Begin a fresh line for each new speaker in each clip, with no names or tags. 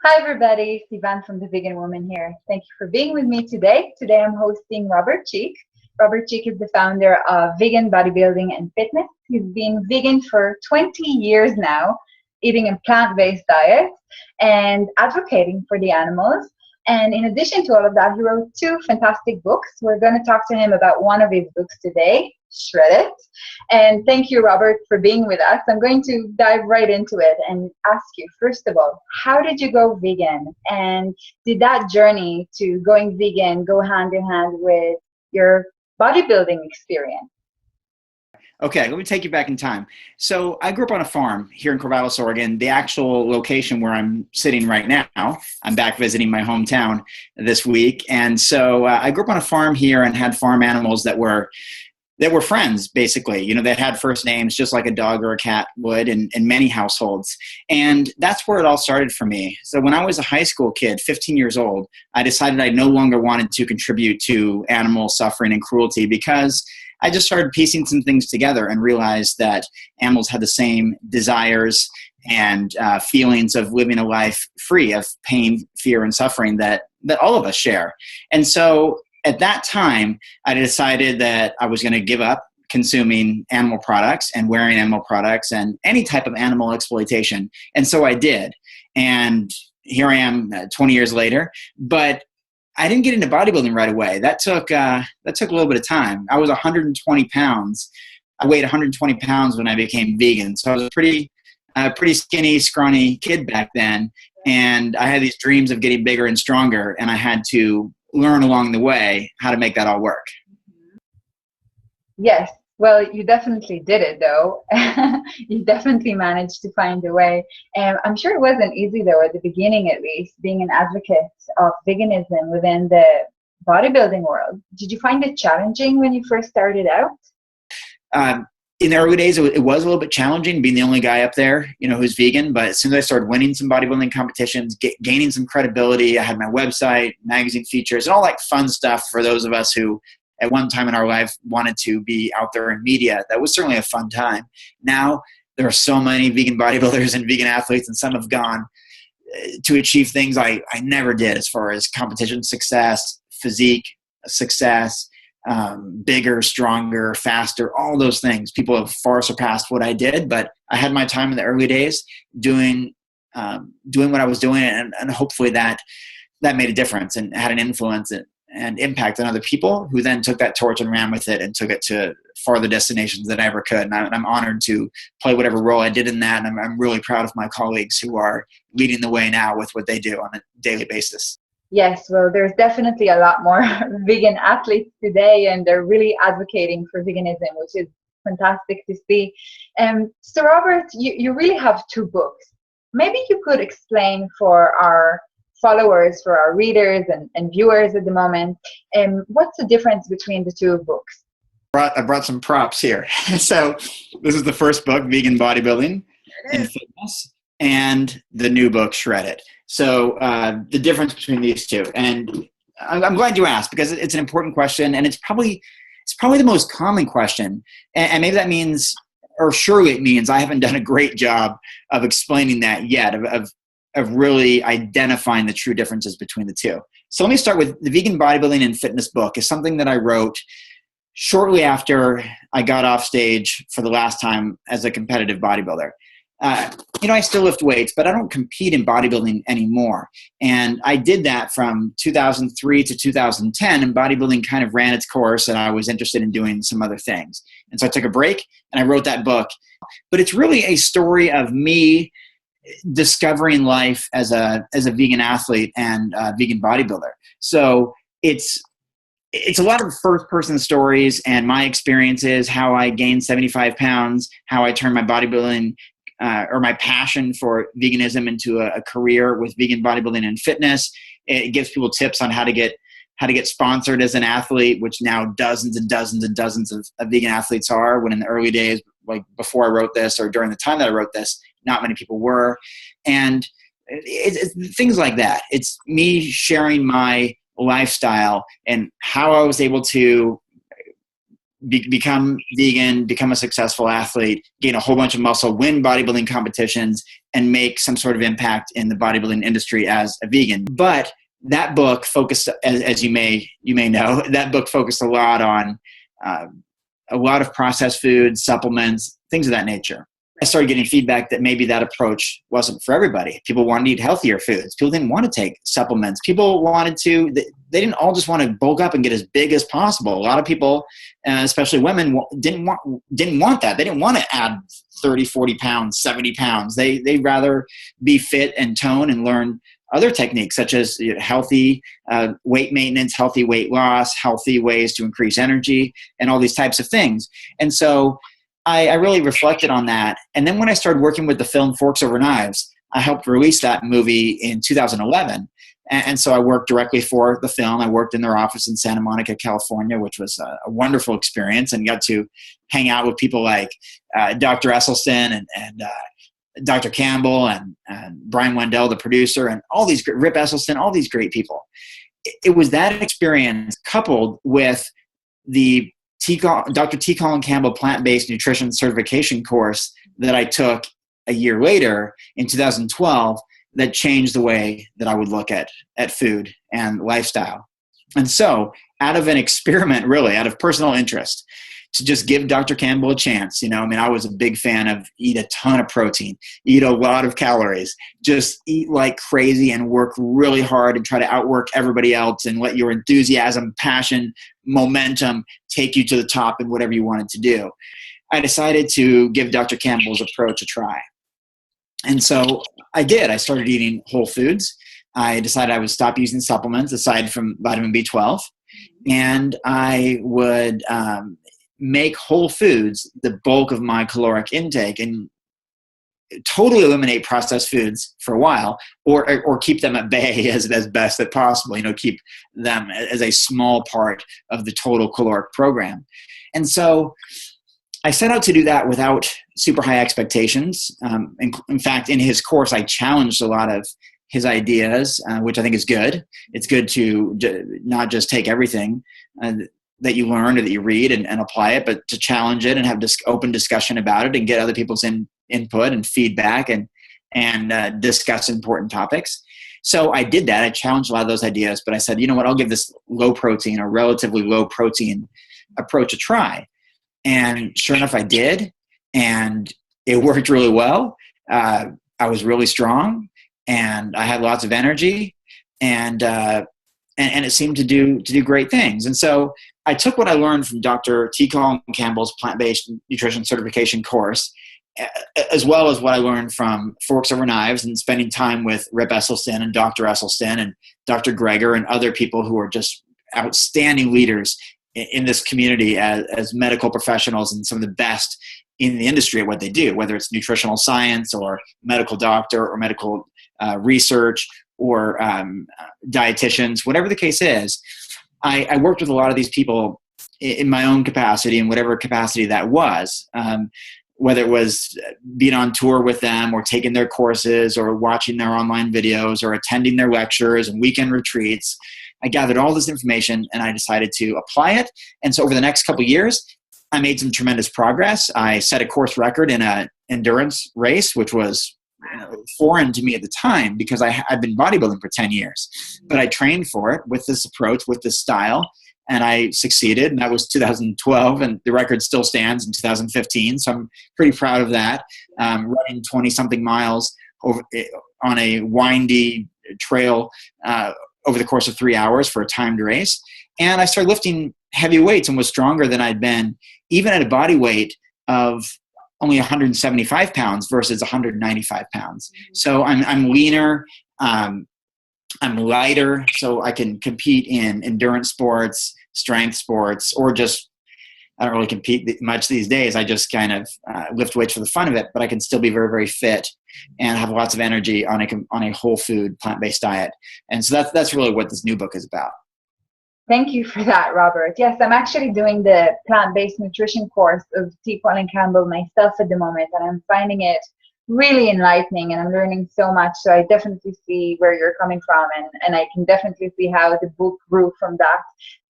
Hi everybody, Sivan from the Vegan Woman here. Thank you for being with me today. Today I'm hosting Robert Cheeke. Robert Cheeke is the founder of Vegan Bodybuilding and Fitness. He's been vegan for 20 years now, eating a plant-based diet and advocating for the animals. And in addition to all of that, he wrote two fantastic books. We're going to talk to him about one of his books today, Shred It. And thank you, Robert, for being with us. I'm going to dive right into it and ask you, first of all, how did you go vegan? And did that journey to going vegan go hand in hand with your bodybuilding experience?
Okay, let me take you back in time. So I grew up on a farm here in Corvallis, Oregon, the actual location where I'm sitting right now. I'm back visiting my hometown this week. And so I grew up on a farm here and had farm animals that were friends, basically. You know, they had first names just like a dog or a cat would in many households. And that's where it all started for me. So when I was a high school kid, 15 years old, I decided I no longer wanted to contribute to animal suffering and cruelty because I just started piecing some things together and realized that animals had the same desires and feelings of living a life free of pain, fear, and suffering that all of us share. And so at that time, I decided that I was going to give up consuming animal products and wearing animal products and any type of animal exploitation. And so I did. And here I am 20 years later. But I didn't get into bodybuilding right away. That took a little bit of time. I was 120 pounds. I weighed 120 pounds when I became vegan. So I was a pretty skinny, scrawny kid back then. And I had these dreams of getting bigger and stronger. And I had to learn along the way how to make that all work.
Yes. Well, you definitely did it, though. You definitely managed to find a way. And I'm sure it wasn't easy, though, at the beginning, at least, being an advocate of veganism within the bodybuilding world. Did you find it challenging when you first started out?
In the early days, it was a little bit challenging being the only guy up there, who's vegan. But as soon as I started winning some bodybuilding competitions, gaining some credibility, I had my website, magazine features, and all that fun stuff for those of us who at one time in our life wanted to be out there in media. That was certainly a fun time. Now there are so many vegan bodybuilders and vegan athletes, and some have gone to achieve things I never did as far as competition success, physique success, bigger, stronger, faster, all those things. People have far surpassed what I did, but I had my time in the early days doing what I was doing, and hopefully that made a difference and had an influence and impact on other people who then took that torch and ran with it and took it to farther destinations than I ever could. And I'm honored to play whatever role I did in that. And I'm really proud of my colleagues who are leading the way now with what they do on a daily basis.
Yes, well, there's definitely a lot more vegan athletes today, and they're really advocating for veganism, which is fantastic to see. So, Robert, you really have two books. Maybe you could explain for our followers, for our readers and viewers at the moment, what's the difference between the two books?
I brought some props here. So this is the first book, Vegan Bodybuilding and Fitness, and the new book, Shred It. So the difference between these two, and I'm glad you asked because it's an important question, and it's probably the most common question, and maybe that means, or surely it means, I haven't done a great job of explaining that yet, of really identifying the true differences between the two. So let me start with the Vegan Bodybuilding and Fitness book. Is something that I wrote shortly after I got off stage for the last time as a competitive bodybuilder. I still lift weights, but I don't compete in bodybuilding anymore. And I did that from 2003 to 2010, and bodybuilding kind of ran its course, and I was interested in doing some other things. And so I took a break, and I wrote that book. But it's really a story of me discovering life as a vegan athlete and vegan bodybuilder. So it's a lot of first-person stories and my experiences, how I gained 75 pounds, how I turned my bodybuilding or my passion for veganism into a career with Vegan Bodybuilding and Fitness. It gives people tips on how to get sponsored as an athlete, which now dozens and dozens and dozens of vegan athletes are, when in the early days, like before I wrote this or during the time that I wrote this, not many people were. And it's things like that. It's me sharing my lifestyle and how I was able to become vegan, become a successful athlete, gain a whole bunch of muscle, win bodybuilding competitions, and make some sort of impact in the bodybuilding industry as a vegan. But that book focused, as you may know, that book focused a lot on a lot of processed foods, supplements, things of that nature. I started getting feedback that maybe that approach wasn't for everybody. People wanted to eat healthier foods. People didn't want to take supplements. People wanted to, they didn't all just want to bulk up and get as big as possible. A lot of people, especially women, didn't want that. They didn't want to add 30, 40 pounds, 70 pounds. They'd rather be fit and tone and learn other techniques such as healthy weight maintenance, healthy weight loss, healthy ways to increase energy, and all these types of things. And so I really reflected on that. And then when I started working with the film Forks Over Knives, I helped release that movie in 2011. And so I worked directly for the film. I worked in their office in Santa Monica, California, which was a wonderful experience, and got to hang out with people like Dr. Esselstyn and Dr. Campbell and Brian Wendell, the producer, and all these Rip Esselstyn, all these great people. It was that experience coupled with the Dr. T. Colin Campbell plant-based nutrition certification course that I took a year later in 2012 that changed the way that I would look at food and lifestyle. And so out of an experiment, really, out of personal interest, to just give Dr. Campbell a chance. I was a big fan of eat a ton of protein, eat a lot of calories, just eat like crazy and work really hard and try to outwork everybody else and let your enthusiasm, passion, momentum take you to the top in whatever you wanted to do. I decided to give Dr. Campbell's approach a try. And so I did. I started eating whole foods. I decided I would stop using supplements aside from vitamin B12. And I would make whole foods the bulk of my caloric intake and totally eliminate processed foods for a while, or keep them at bay as best as possible, keep them as a small part of the total caloric program. And so I set out to do that without super high expectations. In fact, in his course, I challenged a lot of his ideas, which I think is good. It's good to not just take everything that you learn or that you read and apply it, but to challenge it and have open discussion about it and get other people's input and feedback and discuss important topics. So I did that. I challenged a lot of those ideas, but I said, you know what, I'll give this low protein or relatively low protein approach a try. And sure enough, I did. And it worked really well. I was really strong and I had lots of energy and it seemed to do great things. And so I took what I learned from Dr. T. Colin Campbell's plant-based nutrition certification course, as well as what I learned from Forks Over Knives and spending time with Rip Esselstyn and Dr. Esselstyn and Dr. Greger and other people who are just outstanding leaders in this community as medical professionals and some of the best in the industry at what they do, whether it's nutritional science or medical doctor or medical research or dietitians, whatever the case is. I worked with a lot of these people in my own capacity, in whatever capacity that was, whether it was being on tour with them or taking their courses or watching their online videos or attending their lectures and weekend retreats. I gathered all this information and I decided to apply it. And so over the next couple of years, I made some tremendous progress. I set a course record in an endurance race, which was foreign to me at the time because I'd been bodybuilding for 10 years. But I trained for it with this approach, with this style, and I succeeded. And that was 2012, and the record still stands in 2015. So I'm pretty proud of that. Running 20-something miles on a windy trail over the course of 3 hours for a timed race. And I started lifting heavy weights and was stronger than I'd been, even at a body weight of only 175 pounds versus 195 pounds. So I'm leaner, I'm lighter, so I can compete in endurance sports, strength sports, or just, I don't really compete much these days. I just kind of lift weights for the fun of it, but I can still be very, very fit and have lots of energy on a whole food, plant-based diet. And so that's really what this new book is about.
Thank you for that, Robert. Yes, I'm actually doing the plant-based nutrition course of T. Colin Campbell myself at the moment, and I'm finding it really enlightening, and I'm learning so much. So I definitely see where you're coming from, and I can definitely see how the book grew from that.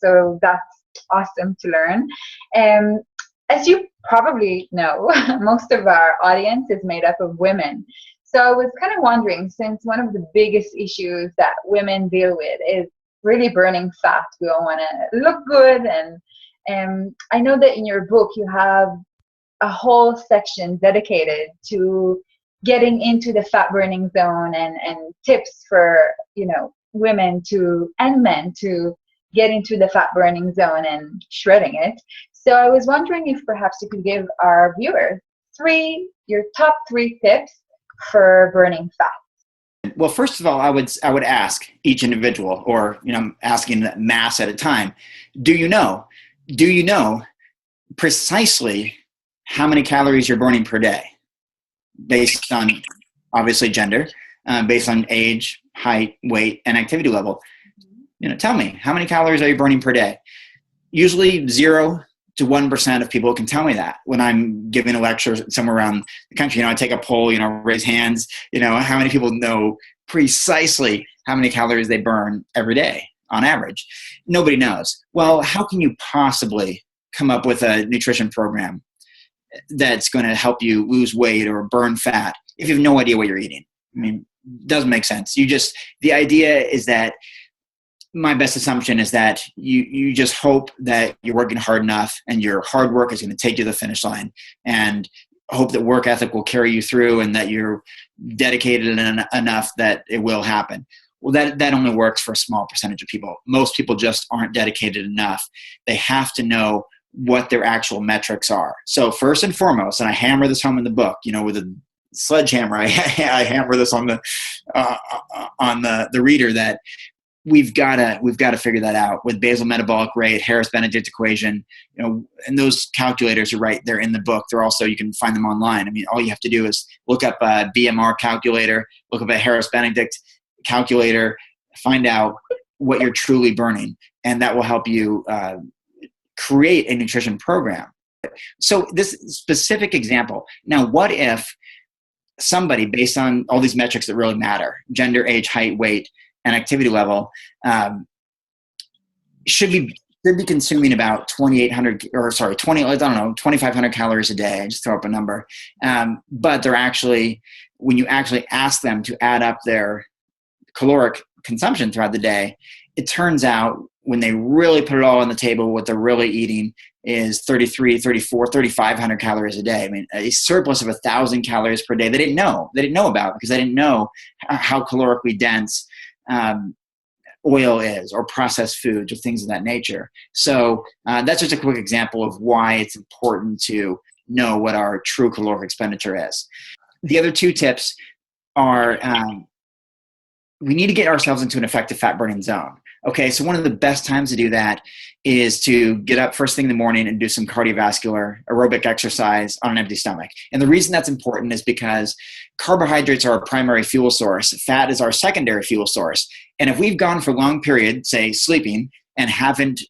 So that's awesome to learn. As you probably know, most of our audience is made up of women. So I was kind of wondering, since one of the biggest issues that women deal with is really burning fat, we all want to look good. And I know that in your book, you have a whole section dedicated to getting into the fat burning zone and tips for, women and men to get into the fat burning zone and shredding it. So I was wondering if perhaps you could give our viewers your top 3 tips for burning fat.
Well, first of all, I would ask each individual, or asking the mass at a time, do you know precisely how many calories you're burning per day, based on obviously gender, based on age, height, weight, and activity level? Tell me, how many calories are you burning per day? Usually 0 to 1% of people can tell me that. When I'm giving a lecture somewhere around the country, I take a poll, raise hands, how many people know precisely how many calories they burn every day on average? Nobody knows. Well, how can you possibly come up with a nutrition program that's going to help you lose weight or burn fat if you have no idea what you're eating? It doesn't make sense. The idea is that, my best assumption is that you just hope that you're working hard enough and your hard work is going to take you to the finish line, and hope that work ethic will carry you through and that you're dedicated enough that it will happen. Well, that only works for a small percentage of people. Most people just aren't dedicated enough. They have to know what their actual metrics are. So first and foremost, and I hammer this home in the book, with a sledgehammer, I hammer this on the reader, that we've got to figure that out with basal metabolic rate, Harris-Benedict equation, and those calculators are right there in the book. They're also, you can find them online. All you have to do is look up a BMR calculator, look up a Harris-Benedict calculator, find out what you're truly burning, and that will help you create a nutrition program. So this specific example, now what if somebody, based on all these metrics that really matter, gender, age, height, weight, and activity level, should be consuming about 2,500 calories a day. I just throw up a number. But they're actually, when you actually ask them to add up their caloric consumption throughout the day, it turns out when they really put it all on the table, what they're really eating is 3,500 calories a day. A surplus of 1,000 calories per day they didn't know about, because they didn't know how calorically dense oil is, or processed foods, or things of that nature. So that's just a quick example of why it's important to know what our true caloric expenditure is. The other 2 tips are, we need to get ourselves into an effective fat burning zone. Okay, so one of the best times to do that is to get up first thing in the morning and do some cardiovascular aerobic exercise on an empty stomach. And the reason that's important is because carbohydrates are our primary fuel source. Fat is our secondary fuel source. And if we've gone for a long period, say sleeping, and haven't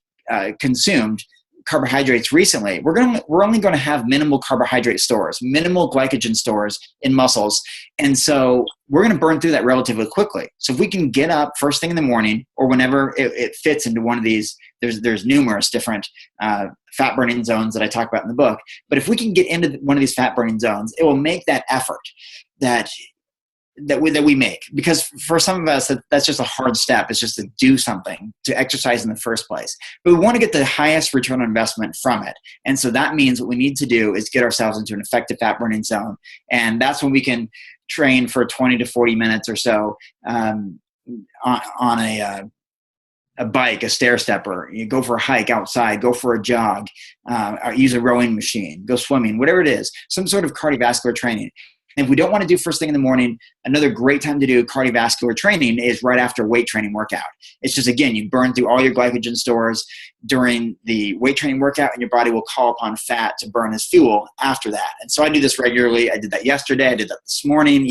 consumed carbohydrates recently, we're only going to have minimal carbohydrate stores, minimal glycogen stores in muscles. And so we're going to burn through that relatively quickly. So if we can get up first thing in the morning, or whenever it fits into one of these, there's numerous different fat burning zones that I talk about in the book. But if we can get into one of these fat burning zones, it will make that effort that we make. Because for some of us, that's just a hard step. It's just to do something, to exercise in the first place. But we want to get the highest return on investment from it. And so that means what we need to do is get ourselves into an effective fat burning zone. And that's when we can train for 20 to 40 minutes or so on a bike, a stair stepper. You go for a hike outside, go for a jog, or use a rowing machine, go swimming, whatever it is, some sort of cardiovascular training. And if we don't want to do first thing in the morning, another great time to do cardiovascular training is right after weight training workout. It's just, again, you burn through all your glycogen stores during the weight training workout, and your body will call upon fat to burn as fuel after that. And so I do this regularly. I did that yesterday. I did that this morning.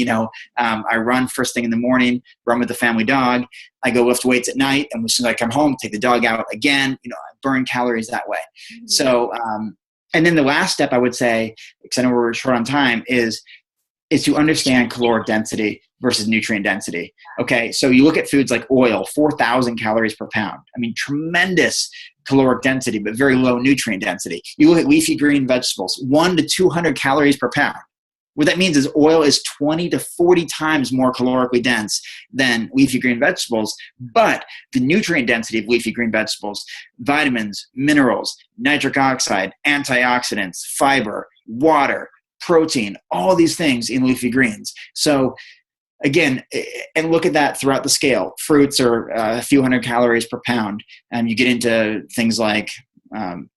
I run first thing in the morning, run with the family dog. I go lift weights at night, and as soon as I come home, take the dog out again. I burn calories that way. Mm-hmm. So, and then the last step I would say, because I know we're short on time, is to understand caloric density versus nutrient density. Okay, so you look at foods like oil, 4,000 calories per pound. Tremendous caloric density, but very low nutrient density. You look at leafy green vegetables, 1 to 200 calories per pound. What that means is oil is 20 to 40 times more calorically dense than leafy green vegetables, but the nutrient density of leafy green vegetables, vitamins, minerals, nitric oxide, antioxidants, fiber, water, protein, all these things in leafy greens. So again, and look at that throughout the scale. Fruits are a few hundred calories per pound, and you get into things like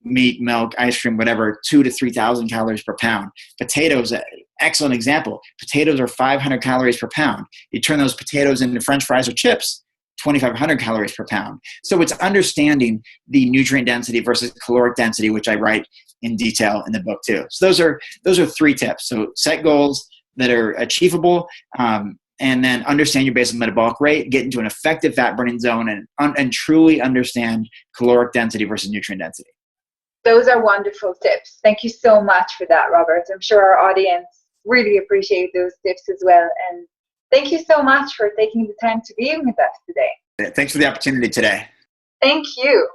meat, milk, ice cream, whatever, 2,000 to 3,000 calories per pound. Potatoes, excellent example. Potatoes are 500 calories per pound. You turn those potatoes into French fries or chips, 2,500 calories per pound. So it's understanding the nutrient density versus caloric density, which I write in detail in the book too. So those are 3 tips. So set goals that are achievable, and then understand your basal metabolic rate, get into an effective fat burning zone, and truly understand caloric density versus nutrient density.
Those are wonderful tips. Thank you so much for that, Robert. I'm sure our audience really appreciate those tips as well. And thank you so much for taking the time to be with us today.
Thanks for the opportunity today.
Thank you.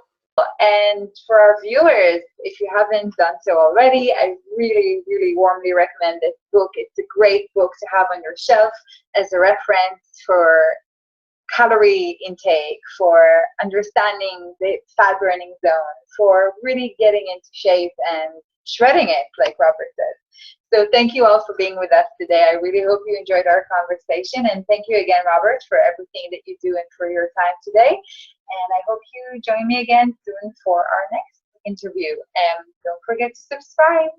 And for our viewers, if you haven't done so already, I really, really warmly recommend this book. It's a great book to have on your shelf as a reference for calorie intake, for understanding the fat burning zone, for really getting into shape and shredding it, like Robert said. So thank you all for being with us today. I really hope you enjoyed our conversation. And thank you again, Robert, for everything that you do and for your time today. And I hope you join me again soon for our next interview. And don't forget to subscribe.